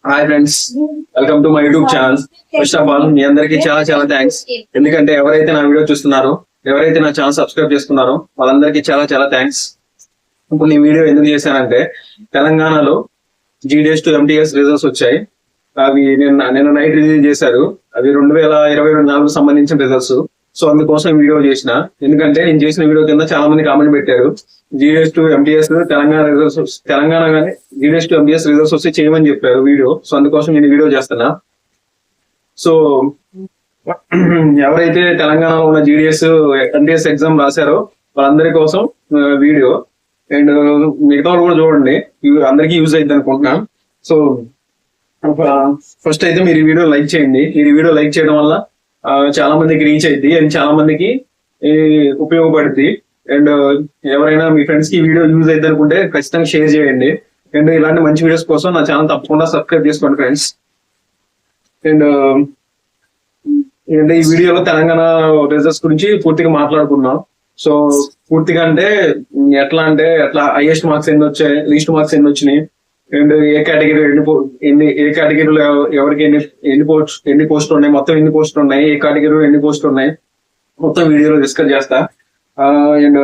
Hi friends, welcome to my YouTube channel. First of all మీ అందరికి చాలా చాలా థ్యాంక్స్. ఎందుకంటే ఎవరైతే నా వీడియో చూస్తున్నారో, ఎవరైతే నా ఛానల్ సబ్స్క్రైబ్ చేసుకున్నారో వాళ్ళందరికీ చాలా చాలా థ్యాంక్స్. ఇప్పుడు ఈ వీడియో ఎందుకు చేశానంటే, తెలంగాణలో GDS to MTS రిజల్ట్స్ వచ్చాయి. అవి నిన్న నైట్ రిలీజ్ చేశారు. అవి 2024 సంబంధించిన రిజల్ట్స్. సో అందుకోసం వీడియో చేసిన. ఎందుకంటే నేను చేసిన వీడియో కింద చాలా మంది కామెంట్ పెట్టారు, GDS to MTS Telangana results, Telangana కానీ GDS to MTS రిజల్ట్స్ వస్తే చేయమని చెప్పారు వీడియో. సో అందుకోసం నేను వీడియో చేస్తున్నా. సో ఎవరైతే తెలంగాణలో ఉన్న GDS MTS ఎగ్జామ్ రాశారో వాళ్ళందరి కోసం వీడియో, అండ్ మిగతా వాళ్ళు కూడా చూడండి, అందరికీ యూజ్ అయింది అనుకుంటున్నాను. సో ఫస్ట్ అయితే మీరు ఈ వీడియో లైక్ చేయండి. మీరు ఈ వీడియో లైక్ చేయడం వల్ల చాలా మందికి రీచ్ అయింది అండ్ చాలా మందికి ఉపయోగపడుతుంది. అండ్ ఎవరైనా మీ ఫ్రెండ్స్ కి వీడియో యూజ్ అయితే అనుకుంటే ఖచ్చితంగా షేర్ చేయండి. అండ్ ఇలాంటి మంచి వీడియోస్ కోసం నా ఛానల్ తప్పకుండా సబ్స్క్రైబ్ చేసుకోండి ఫ్రెండ్స్. అండ్ ఈ వీడియోలో తెలంగాణ రిజల్ట్స్ గురించి పూర్తిగా మాట్లాడుకున్నాం. సో పూర్తిగా అంటే ఎట్లా హైయెస్ట్ మార్క్స్ ఎన్ని వచ్చాయి, లీస్ట్ మార్క్స్ ఎన్ని వచ్చినాయి, అండ్ ఏ కేటగిరీలో ఎవరికి ఎన్ని పోస్టులు ఉన్నాయి, మొత్తం ఎన్ని పోస్టులు ఉన్నాయి, ఏ కేటగిరీలో ఎన్ని పోస్టులు ఉన్నాయి, మొత్తం వీడియోలో డిస్కస్ చేస్తా. అండ్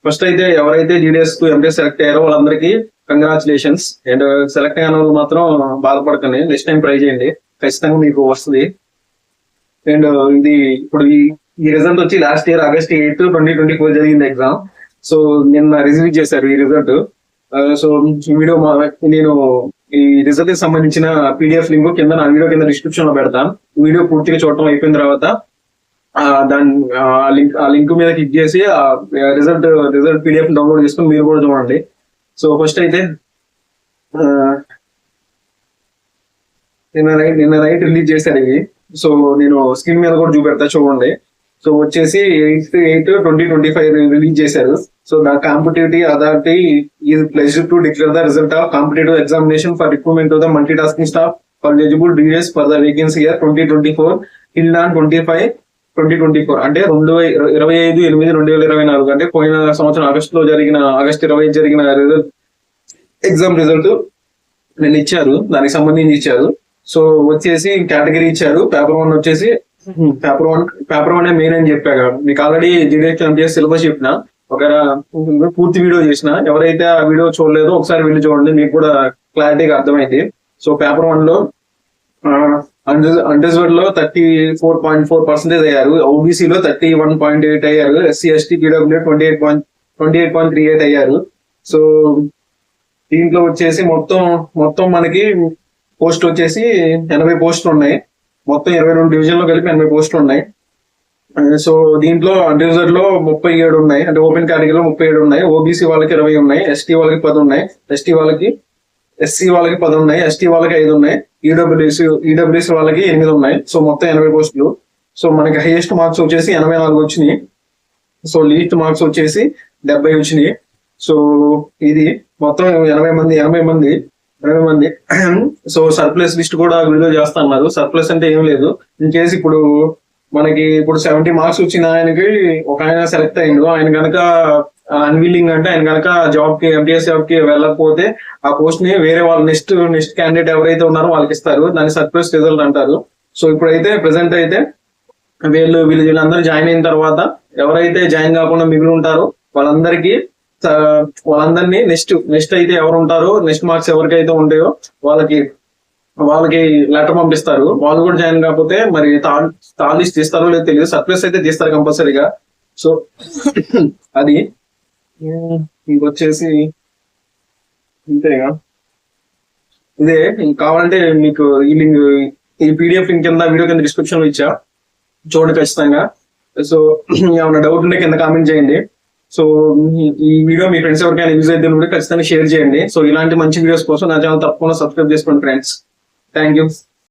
ఫస్ట్ అయితే ఎవరైతే GDS to MTS సెలెక్ట్ అయ్యారో వాళ్ళందరికీ కంగ్రాచులేషన్స్. అండ్ సెలెక్ట్ అయిన వాళ్ళు మాత్రం బాధపడకండి, నెక్స్ట్ టైం ట్రై చేయండి, ఖచ్చితంగా మీకు వస్తుంది. అండ్ ఇది ఇప్పుడు ఈ రిజల్ట్ వచ్చి లాస్ట్ ఇయర్ August 8, 2024 జరిగింది ఎగ్జామ్. సో నిన్న రిలీజ్ చేశారు ఈ రిజల్ట్. సో ఈ వీడియో నేను ఈ రిజల్ట్ కి సంబంధించిన PDF లింక్ కింద నా వీడియో కింద డిస్క్రిప్షన్ లో పెడతాను. వీడియో పూర్తిగా చూడటం అయిపోయిన తర్వాత ఆ లింక్ మీద క్లిక్ చేసి రిజల్ట్ PDF డౌన్లోడ్ చేసుకుని మీరు కూడా చూడండి. సో ఫస్ట్ అయితే నిన్న నైట్ రిలీజ్ చేశారు ఇవి. సో నేను స్క్రీన్ మీద కూడా చూపెడతా చూడండి. సో వచ్చేసి 8, 2025 రిలీజ్ చేశారు. So the competitive authority is pledged to declare the result of competitive examination for recruitment of the multi tasking staff for eligible DDS for the vacancy year 2024 till 2024 అంటే 25/8/2024 అంటే పోయిన సంవత్సరం ఆగస్టు 25 జరిగిన result exam result నేను ఇచ్చారు, దానికి సంబంధించి ఇచ్చారు. సో వచ్చేసి కేటగిరీ ఇచ్చారు. పేపర్ 1 వచ్చేసి పేపర్ 1 మెయిన్ అని చెప్పాక మీకు already GDS to MTS syllabus చెప్పిన, ఒక పూర్తి వీడియో చేసిన. ఎవరైతే ఆ వీడియో చూడలేదో ఒకసారి వెళ్ళి చూడండి, మీకు కూడా క్లారిటీగా అర్థమైంది. సో పేపర్ 1 లో అన్రిజర్వ్డ్ లో 34.4% అయ్యారు, OBC లో 31.8 అయ్యారు, SC ST PWD 28.38 అయ్యారు. సో దీంట్లో వచ్చేసి మొత్తం మనకి పోస్ట్ వచ్చేసి 80 పోస్టులు ఉన్నాయి. మొత్తం 22 డివిజన్ లో కలిపి 80 పోస్టులు ఉన్నాయి. సో దీంట్లో అన్రిజర్వ్డ్ లో 37 ఉన్నాయి, అంటే ఓపెన్ కేటగిరీలో 37 ఉన్నాయి, OBC వాళ్ళకి 20 ఉన్నాయి, ST వాళ్ళకి 10 ఉన్నాయి, SC వాళ్ళకి 10 ఉన్నాయి, ST వాళ్ళకి 5 ఉన్నాయి, EWC వాళ్ళకి 8 ఉన్నాయి. సో మొత్తం 80 పోస్టులు. సో మనకి హైయెస్ట్ మార్క్స్ వచ్చేసి 84 వచ్చినాయి. సో లీస్ట్ మార్క్స్ వచ్చేసి 70 వచ్చినాయి. సో ఇది మొత్తం 80 మంది. సో సర్ప్లస్ లిస్ట్ కూడా విడుదల చేస్తా అన్నారు. సర్ప్లస్ అంటే ఏం లేదు, ఇన్ కేసు ఇప్పుడు 70 మార్క్స్ వచ్చిన ఆయనకి ఒక ఆయన సెలెక్ట్ అయ్యిండు, ఆయన కనుక అన్విల్లింగ్ అంటే ఆయన కనుక MTS జాబ్ కి వెళ్ళకపోతే ఆ పోస్ట్ ని వేరే వాళ్ళు నెక్స్ట్ క్యాండిడేట్ ఎవరైతే ఉన్నారో వాళ్ళకి ఇస్తారు. దాన్ని సర్ప్లస్ రిజల్ట్ అంటారు. సో ఇప్పుడైతే ప్రెసెంట్ అయితే వీళ్ళందరూ జాయిన్ అయిన తర్వాత ఎవరైతే జాయిన్ కాకుండా మిగిలి ఉంటారో వాళ్ళందరినీ నెక్స్ట్ అయితే ఎవరు ఉంటారో, నెక్స్ట్ మార్క్స్ ఎవరికైతే ఉంటాయో వాళ్ళకి లెటర్ పంపిస్తారు. వాళ్ళు కూడా జాయిన్ కాకపోతే మరి థర్డ్ లిస్ట్ తీస్తారో లేదో తెలియదు, సర్ప్లస్ అయితే తీస్తారు కంపల్సరీగా. సో అది ఇంకొచ్చేసి ఇంతేగా, ఇదే కావాలంటే మీకు ఈ PDF లింక్ కింద వీడియో కింద డిస్క్రిప్షన్ లో ఇచ్చా, చూడండి ఖచ్చితంగా. సో ఏమైనా డౌట్ ఉంటే కింద కామెంట్ చేయండి. సో ఈ వీడియో మీ ఫ్రెండ్స్ ఎవరికైనా యూజ్ అయితే ఖచ్చితంగా షేర్ చేయండి. సో ఇలాంటి మంచి వీడియోస్ కోసం నా ఛానల్ తప్పకుండా సబ్స్క్రైబ్ చేసుకోండి ఫ్రెండ్స్. Thank you.